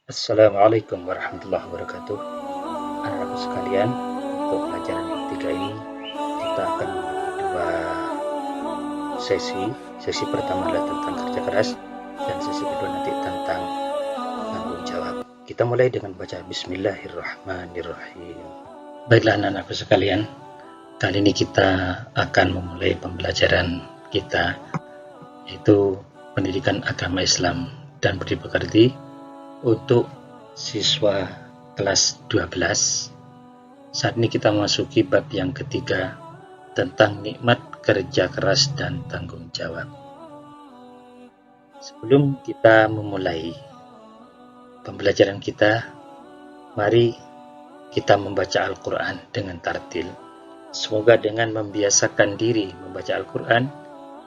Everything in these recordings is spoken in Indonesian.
Assalamualaikum warahmatullahi wabarakatuh. Anak-anakku sekalian, untuk pelajaran yang ketiga ini kita akan membagi dua sesi. Sesi pertama adalah tentang kerja keras dan sesi kedua nanti tentang tanggung jawab. Kita mulai dengan baca Bismillahirrahmanirrahim. Baiklah anak-anakku sekalian, kali ini kita akan memulai pembelajaran kita yaitu pendidikan agama Islam dan budi pekerti untuk siswa kelas 12. Saat ini kita memasuki bab yang ketiga tentang nikmat kerja keras dan tanggung jawab. Sebelum kita memulai pembelajaran kita, mari kita membaca Al-Quran dengan tartil. Semoga dengan membiasakan diri membaca Al-Quran,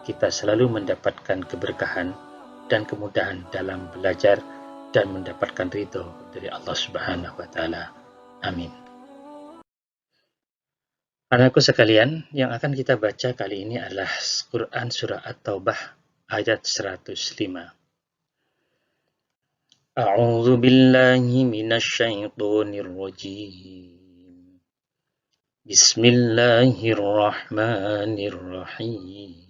kita selalu mendapatkan keberkahan dan kemudahan dalam belajar dan mendapatkan ridho dari Allah Subhanahu wa Ta'ala. Amin. Anakku sekalian, yang akan kita baca kali ini adalah Quran Surah At-Taubah ayat 105. A'udzu billahi minasyaitonir rajim. Bismillahirrahmanirrahim.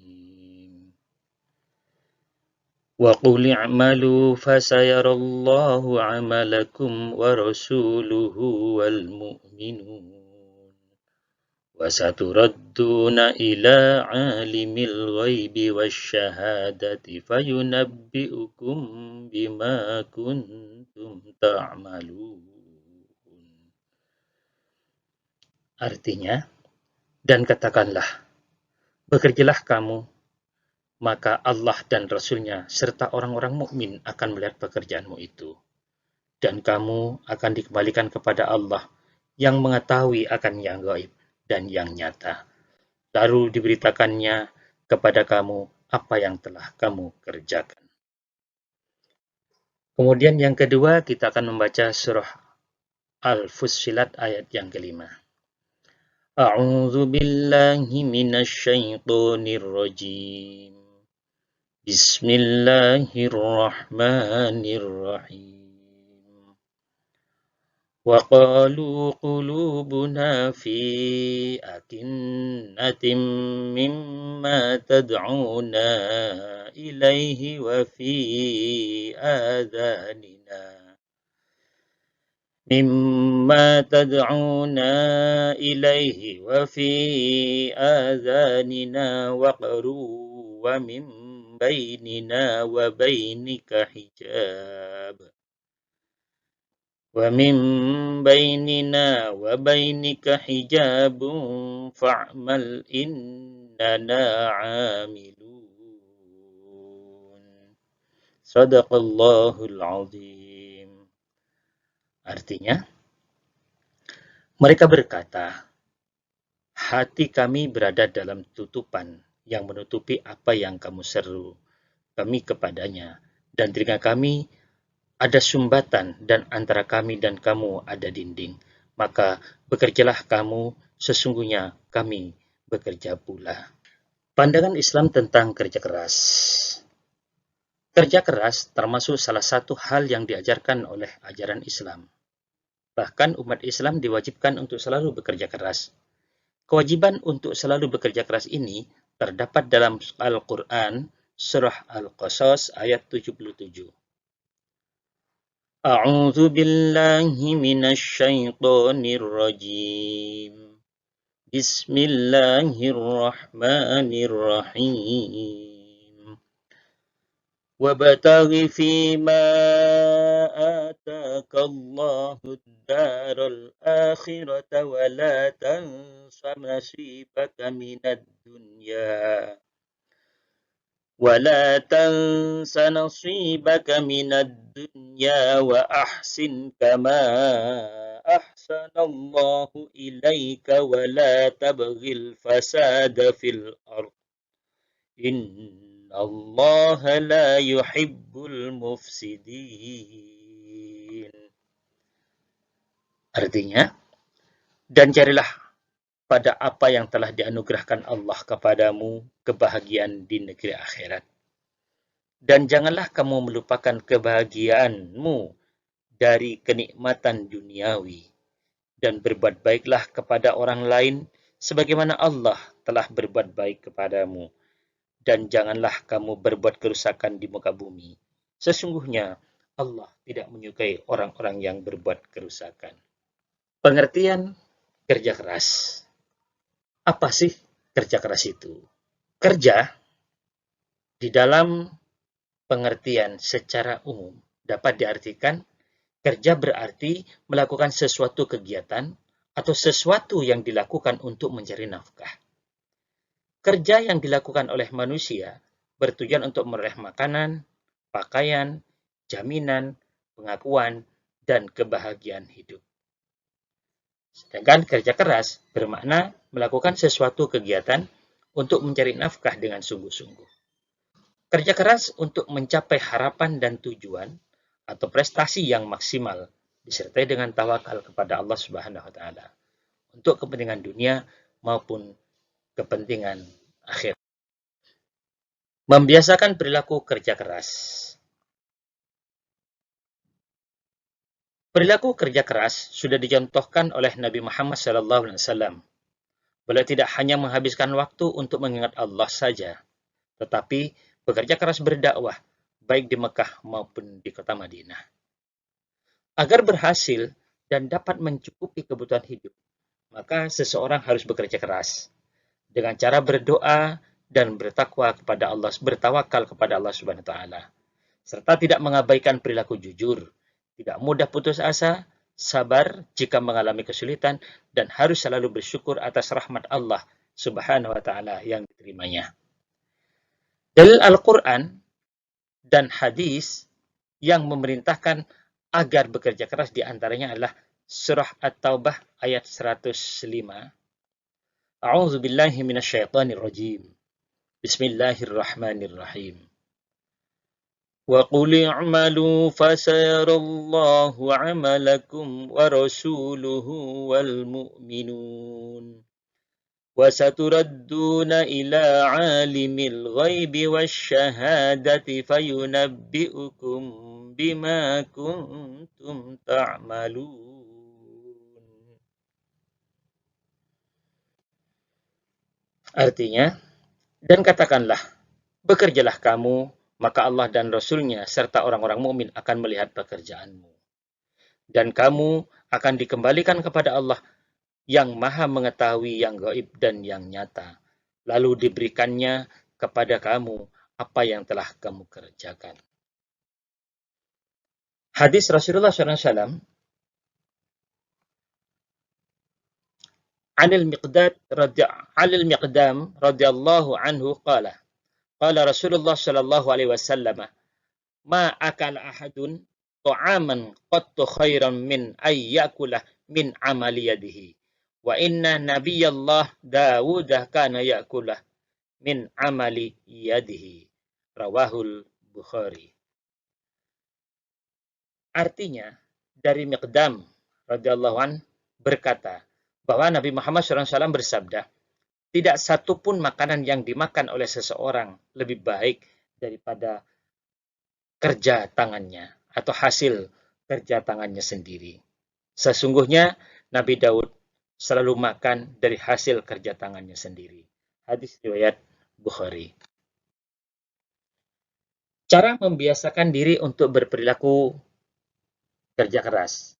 Wa qul i'malu fasayarallahu 'amalakum wa rasuluhu wal mu'minun. وَسَتُرَدُّونَ إِلَى عَالِمِ الْغَيْبِ وَالشَّهَادَةِ فَيُنَبِّئُكُم بِمَا كُنتُمْ تَعْمَلُونَ. Artinya, dan katakanlah, bekerjalah kamu, maka Allah dan Rasul-Nya serta orang-orang mukmin akan melihat pekerjaanmu itu. Dan kamu akan dikembalikan kepada Allah yang mengetahui akan yang gaib dan yang nyata. Lalu diberitakannya kepada kamu apa yang telah kamu kerjakan. Kemudian yang kedua kita akan membaca surah Al-Fussilat ayat yang kelima. A'udzu billahi minasyaitonir rajim. Bismillahirrahmanirrahim. وَقَالُوا قُلُوبُنَا فِي أَكِنَّةٍ مِّمَّا تَدْعُونَا إِلَيْهِ وَفِي آذَانِنَا وَقْرٌ وَمِن بَيْنِنَا وَبَيْنِكَ حجاب فاعمل إننا عاملون. Sadaqallahul azim. Artinya, mereka berkata, hati kami berada dalam tutupan yang menutupi apa yang kamu seru kami kepadanya, dan telinga kami ada sumbatan, dan antara kami dan kamu ada dinding. Maka bekerjalah kamu, sesungguhnya kami bekerja pula. Pandangan Islam tentang kerja keras. Kerja keras termasuk salah satu hal yang diajarkan oleh ajaran Islam. Bahkan umat Islam diwajibkan untuk selalu bekerja keras. Kewajiban untuk selalu bekerja keras ini terdapat dalam Al-Quran, Surah Al-Qasas ayat 77. أعوذ بالله من الشيطان الرجيم بسم الله الرحمن الرحيم وابتغ فيما آتاك الله الدار الآخرة ولا تنس نصيبك من الدنيا وأحسن كما أحسن الله إليك ولا تبغ الفساد في الأرض إن الله لا يحب المفسدين. Artinya, dan carilah pada apa yang telah dianugerahkan Allah kepadamu kebahagiaan di negeri akhirat. Dan janganlah kamu melupakan kebahagiaanmu dari kenikmatan duniawi, dan berbuat baiklah kepada orang lain sebagaimana Allah telah berbuat baik kepadamu, dan janganlah kamu berbuat kerusakan di muka bumi. Sesungguhnya Allah tidak menyukai orang-orang yang berbuat kerusakan. Pengertian kerja keras. Apa sih kerja keras itu? Kerja di dalam pengertian secara umum dapat diartikan kerja berarti melakukan sesuatu kegiatan atau sesuatu yang dilakukan untuk mencari nafkah. Kerja yang dilakukan oleh manusia bertujuan untuk meroleh makanan, pakaian, jaminan, pengakuan, dan kebahagiaan hidup. Sedangkan kerja keras bermakna melakukan sesuatu kegiatan untuk mencari nafkah dengan sungguh-sungguh. Kerja keras untuk mencapai harapan dan tujuan atau prestasi yang maksimal disertai dengan tawakal kepada Allah Subhanahu wa taala untuk kepentingan dunia maupun kepentingan akhir. Membiasakan perilaku kerja keras. Perilaku kerja keras sudah dicontohkan oleh Nabi Muhammad SAW. Beliau tidak hanya menghabiskan waktu untuk mengingat Allah saja, tetapi bekerja keras berdakwah, baik di Mekah maupun di kota Madinah. Agar berhasil dan dapat mencukupi kebutuhan hidup, maka seseorang harus bekerja keras dengan cara berdoa dan bertakwa kepada Allah, bertawakal kepada Allah Subhanahu wa taala, serta tidak mengabaikan perilaku jujur, tidak mudah putus asa, sabar jika mengalami kesulitan, dan harus selalu bersyukur atas rahmat Allah Subhanahu wa taala yang diterimanya. Dalil Al-Quran dan hadis yang memerintahkan agar bekerja keras diantaranya adalah surah At-Taubah ayat 105. A'udzu billahi minasyaitonir rajim. Bismillahirrahmanirrahim. Wa qul i'malu fasayarallahu 'amalakum wa rasuluhu wal mu'minun. وَسَتُرَدُّونَ إِلَى عَالِمِ الْغَيْبِ وَالشَّهَادَةِ فَيُنَبِّئُكُم بِمَا كُنتُمْ تَعْمَلُونَ. Artinya, dan katakanlah, bekerjalah kamu, maka Allah dan Rasul-Nya serta orang-orang mukmin akan melihat pekerjaanmu. Dan kamu akan dikembalikan kepada Allah yang maha mengetahui yang gaib dan yang nyata, lalu diberikannya kepada kamu apa yang telah kamu kerjakan. Hadis Rasulullah SAW Anil Miqdam radhiyallahu anhu qala Rasulullah sallallahu alaihi wasallam ma akala ahadun ta'aman qattu khairan min ay yakula min amali yadihi. Wa inna nabiyallah Dawud kana ya'kulah min amali yadihi. Rawahul Bukhari. Artinya, dari Miqdam radhiyallahu an berkata bahwa Nabi Muhammad SAW bersabda, tidak satu pun makanan yang dimakan oleh seseorang lebih baik daripada kerja tangannya atau hasil kerja tangannya sendiri. Sesungguhnya Nabi Daud selalu makan dari hasil kerja tangannya sendiri. Hadis riwayat Bukhari. Cara membiasakan diri untuk berperilaku kerja keras.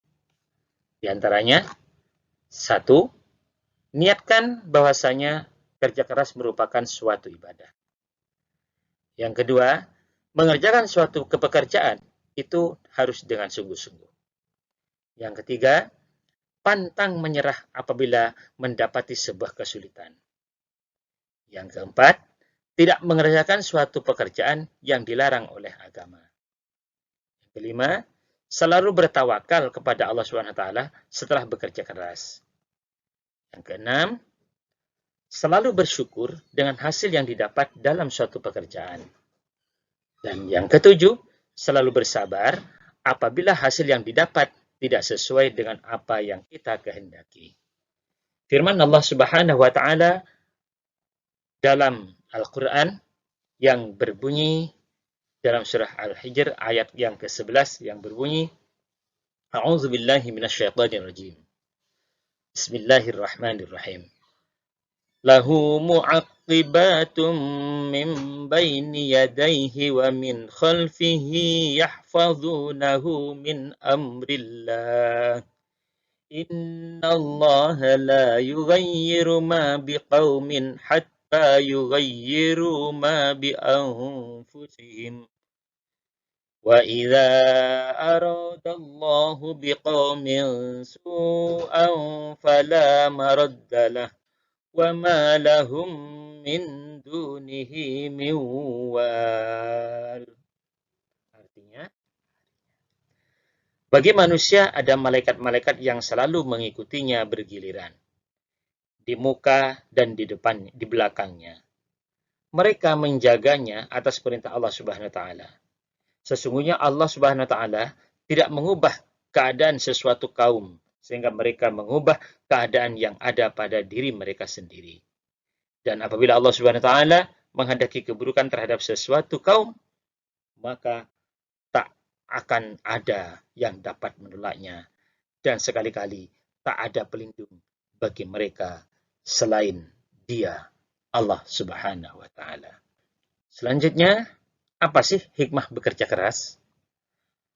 Di antaranya, 1. Niatkan bahwasanya kerja keras merupakan suatu ibadah. Yang kedua, mengerjakan suatu pekerjaan itu harus dengan sungguh-sungguh. Yang ketiga, pantang menyerah apabila mendapati sebuah kesulitan. Yang keempat, tidak mengerjakan suatu pekerjaan yang dilarang oleh agama. Yang kelima, selalu bertawakal kepada Allah SWT setelah bekerja keras. Yang keenam, selalu bersyukur dengan hasil yang didapat dalam suatu pekerjaan. Dan yang ketujuh, selalu bersabar apabila hasil yang didapat tidak sesuai dengan apa yang kita kehendaki. Firman Allah Subhanahu wa taala dalam Al-Qur'an yang berbunyi dalam surah Al-Hijr ayat yang ke-11 yang berbunyi A'udzu billahi minasyaitonir rajim. Bismillahirrahmanirrahim. Lahu mu'aqibatun min baini yadayhi wa min khalfihi yahfazunahu min amrillah. Innallaha la yughayyiru ma biqaumin hatta yughayyiru ma bi anfusihim. وَإِذَا أَرَادَ اللَّهُ بِقَوْمٍ سُوءًا فَلَا مَرَدَّ لَهُ وَمَا لَهُم مِّن دُونِهِ مِن وَالٍ. Artinya, bagi manusia ada malaikat-malaikat yang selalu mengikutinya bergiliran, di muka dan di depan, di belakangnya. Mereka menjaganya atas perintah Allah Subhanahu wa taala. Sesungguhnya Allah Subhanahu wa taala tidak mengubah keadaan sesuatu kaum sehingga mereka mengubah keadaan yang ada pada diri mereka sendiri. Dan apabila Allah Subhanahu wa taala menghendaki keburukan terhadap sesuatu kaum, maka tak akan ada yang dapat menolaknya dan sekali-kali tak ada pelindung bagi mereka selain Dia, Allah Subhanahu wa taala. Selanjutnya, apa sih hikmah bekerja keras?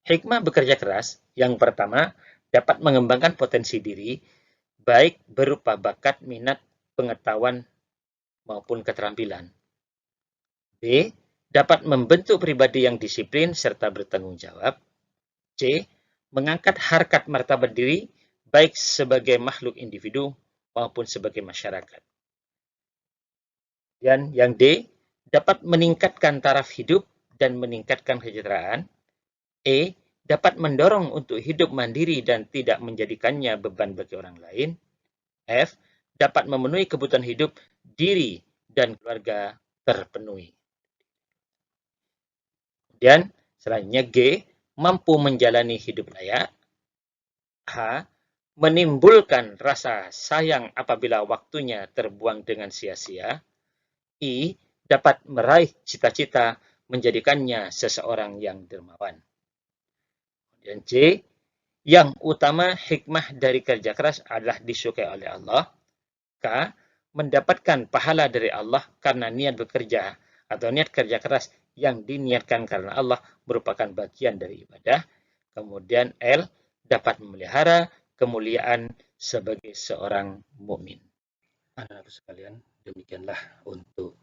Hikmah bekerja keras, yang pertama, dapat mengembangkan potensi diri, baik berupa bakat, minat, pengetahuan, maupun keterampilan. B. Dapat membentuk pribadi yang disiplin serta bertanggung jawab. C. Mengangkat harkat martabat diri, baik sebagai makhluk individu maupun sebagai masyarakat. Dan yang D. Dapat meningkatkan taraf hidup dan meningkatkan kesejahteraan. E. Dapat mendorong untuk hidup mandiri dan tidak menjadikannya beban bagi orang lain. F. Dapat memenuhi kebutuhan hidup diri dan keluarga terpenuhi. Kemudian selanjutnya G. Mampu menjalani hidup layak. H. Menimbulkan rasa sayang apabila waktunya terbuang dengan sia-sia. I. Dapat meraih cita-cita menjadikannya seseorang yang dermawan. Dan C, yang utama hikmah dari kerja keras adalah disukai oleh Allah. K, mendapatkan pahala dari Allah karena niat bekerja atau niat kerja keras yang diniatkan karena Allah merupakan bagian dari ibadah. Kemudian L, dapat memelihara kemuliaan sebagai seorang mukmin. Anak-anakku sekalian, demikianlah untuk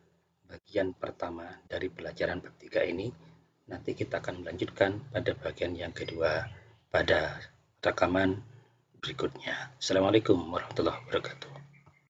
bagian pertama dari pelajaran bab 3 ini. Nanti kita akan melanjutkan pada bagian yang kedua pada rekaman berikutnya. Assalamualaikum warahmatullahi wabarakatuh.